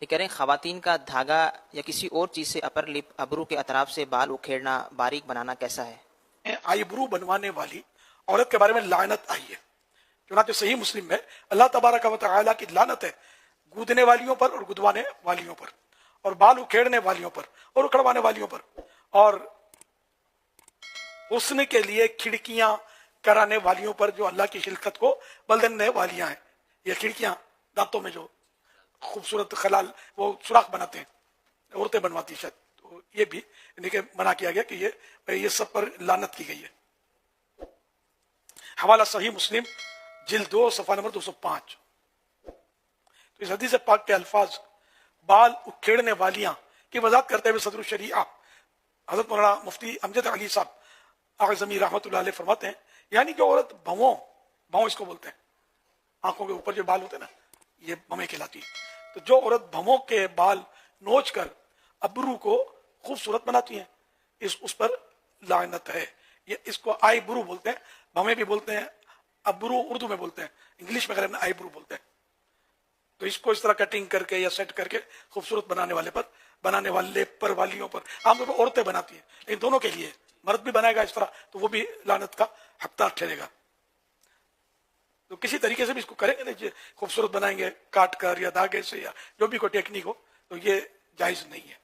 یہ کہہ رہے ہیں خواتین کا دھاگا یا کسی اور چیز سے اپر لپ ابرو کے اطراف سے بال اکھیڑنا باریک بنانا کیسا ہے؟ آئی برو بنوانے والی عورت کے بارے میں لعنت آئی ہے، چنانچہ صحیح مسلم میں اللہ تبارک و تعالیٰ کی لعنت ہے گودنے والیوں پر اور گدوانے والیوں پر اور بال اکھیڑنے والیوں پر اور اکھڑوانے والیوں پر اور حسن کے لیے کھڑکیاں کرانے والیوں پر جو اللہ کی خلقت کو بلدنے والیاں ہیں۔ یہ کھڑکیاں دانتوں میں جو خوبصورت خلال وہ سوراخ بناتے ہیں، عورتیں بنواتی شاید، تو یہ بھی یعنی کہ منع کیا گیا کہ یہ سب پر لعنت کی گئی ہے۔ حوالہ صحیح مسلم جلد 2 صفحہ نمبر 205۔ تو اس حدیث پاک کے الفاظ بال اکھیڑنے والیاں کی وضاحت کرتے ہوئے صدر الشریعہ حضرت مولانا مفتی امجد علی صاحب اعظمی رحمۃ اللہ علیہ فرماتے ہیں، یعنی کہ عورت بھووں اس کو بولتے ہیں، آنکھوں کے اوپر جو بال ہوتے ہیں نا، یہ بھویں کہلاتی ہے۔ تو جو عورت بھووں کے بال نوچ کر ابرو کو خوبصورت بناتی ہیں، اس پر لعنت ہے۔ یہ اس کو آئی برو بولتے ہیں، بھویں بھی بولتے ہیں، ابرو اردو میں بولتے ہیں، انگلش میں غالباً آئی برو بولتے ہیں۔ تو اس کو اس طرح کٹنگ کر کے یا سیٹ کر کے خوبصورت بنانے والے پر والیوں پر عام طور پر عورتیں بناتی ہیں، لیکن دونوں کے لیے مرد بھی بنائے گا اس طرح تو وہ بھی لعنت کا حقدار ٹھہرے گا۔ تو کسی طریقے سے بھی اس کو کریں گے، خوبصورت بنائیں گے کاٹ کر یا دھاگے سے یا جو بھی کوئی ٹیکنیک ہو، تو یہ جائز نہیں ہے۔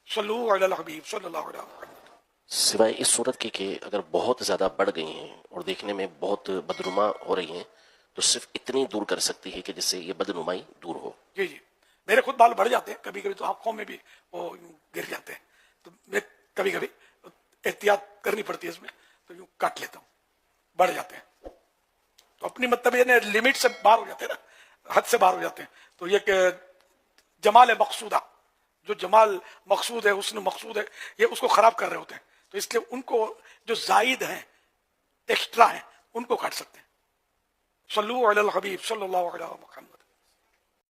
صلو علی الحبیب صلی اللہ علیہ وسلم۔ سوائے اس صورت کے کہ اگر بہت زیادہ بڑھ گئی ہیں اور دیکھنے میں بہت بدنما ہو رہی ہیں تو صرف اتنی دور کر سکتی ہے کہ جس سے یہ بدنمائی دور ہو۔ جی میرے خود بال بڑھ جاتے ہیں، کبھی کبھی تو آنکھوں میں بھی وہ گر جاتے ہیں، تو میں کبھی کبھی احتیاط کرنی پڑتی ہے اس میں، تو یوں کاٹ لیتا ہوں، بڑھ جاتے ہیں۔ تو اپنی مطلب یہ لمٹ سے باہر ہو جاتے ہیں نا، حد سے باہر ہو جاتے ہیں، تو یہ کہ جمال مقصودہ، جو جمال مقصود ہے، حسن مقصود ہے، یہ اس کو خراب کر رہے ہوتے ہیں، تو اس لیے ان کو جو زائد ہیں، ایکسٹرا ہیں، ان کو کاٹ سکتے ہیں۔ صلو علی الحبیب صلی اللہ علیہ وسلم۔